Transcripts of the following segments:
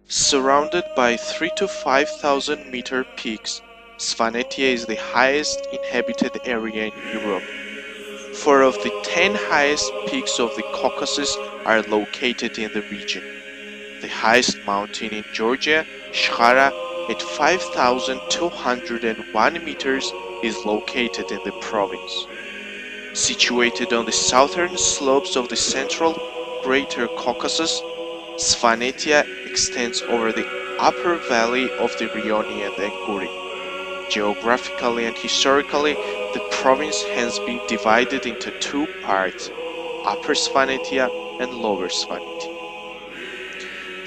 Surrounded by 3 to 5,000 meter peaks, Svanetia is the highest inhabited area in Europe. 4 of the 10 highest peaks of the Caucasus are located in the region. The highest mountain in Georgia, Shkhara, at 5,201 meters, is located in the province. Situated on the southern slopes of the central Greater Caucasus, Svanetia extends over the upper valley of the Rioni and Anguri. Geographically and historically, the province has been divided into two parts, Upper Svanetia and Lower Svanetia.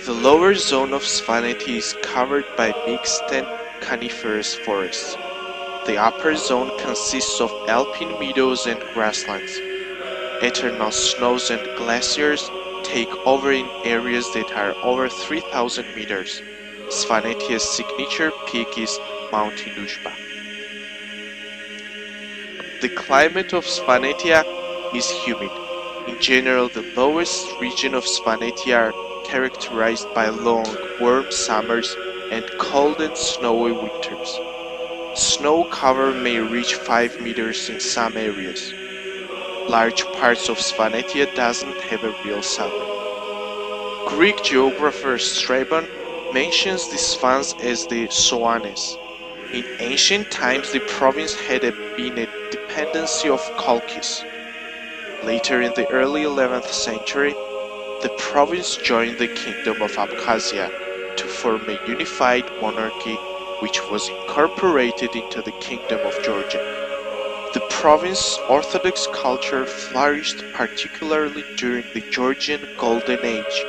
The lower zone of Svanetia is covered by mixed and coniferous forests. The upper zone consists of alpine meadows and grasslands. Eternal snows and glaciers take over in areas that are over 3,000 meters. Svanetia's signature peak is Mount Inushba. The climate of Svanetia is humid. In general, the lowest region of Svanetia are characterized by long, warm summers and cold and snowy winters. Snow cover may reach 5 meters in some areas. Large parts of Svanetia doesn't have a real summer. Greek geographer Strabon mentions the Svans as the Soanes. In ancient times, the province had been a dependency of Colchis. Later in the early 11th century, the province joined the Kingdom of Abkhazia to form a unified monarchy which was incorporated into the Kingdom of Georgia. The province's Orthodox culture flourished particularly during the Georgian Golden Age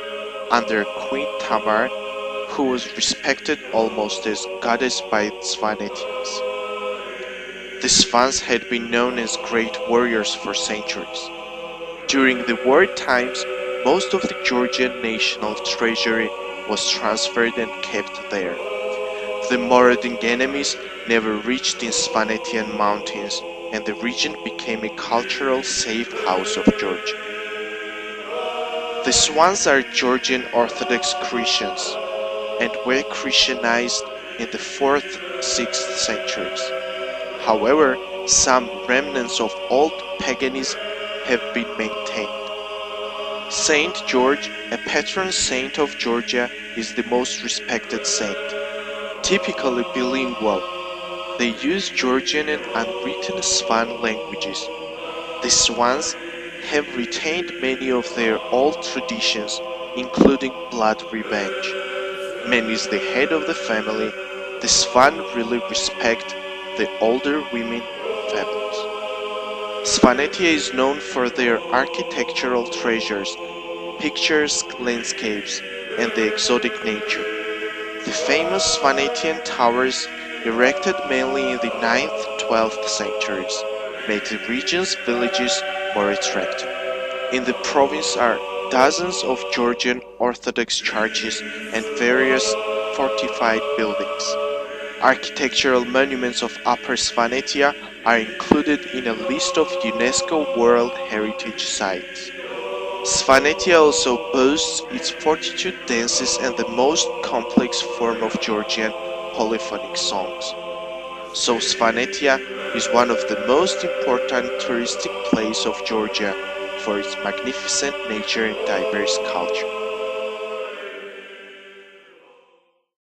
under Queen Tamar, who was respected almost as goddess by Svanetians. The Svans had been known as great warriors for centuries. During the war times, most of the Georgian national treasury was transferred and kept there. The marauding enemies never reached in Svanetian mountains, and the region became a cultural safe house of Georgia. The Swans are Georgian Orthodox Christians and were Christianized in the 4th, 6th centuries. However, some remnants of old paganism have been maintained. Saint George, a patron saint of Georgia, is the most respected saint. Typically bilingual, they use Georgian and unwritten Svan languages. The Swans have retained many of their old traditions, including blood revenge. Man is the head of the family. The Svan really respect the older women families. Svanetia is known for their architectural treasures, picturesque landscapes, and the exotic nature. The famous Svanetian towers, erected mainly in the 9th, 12th centuries, made the region's villages more attractive. In the province are dozens of Georgian Orthodox churches and various fortified buildings. Architectural monuments of Upper Svanetia are included in a list of UNESCO World Heritage Sites. Svanetia also boasts its 42 dances and the most complex form of Georgian polyphonic songs. So Svanetia is one of the most important touristic places of Georgia for its magnificent nature and diverse culture.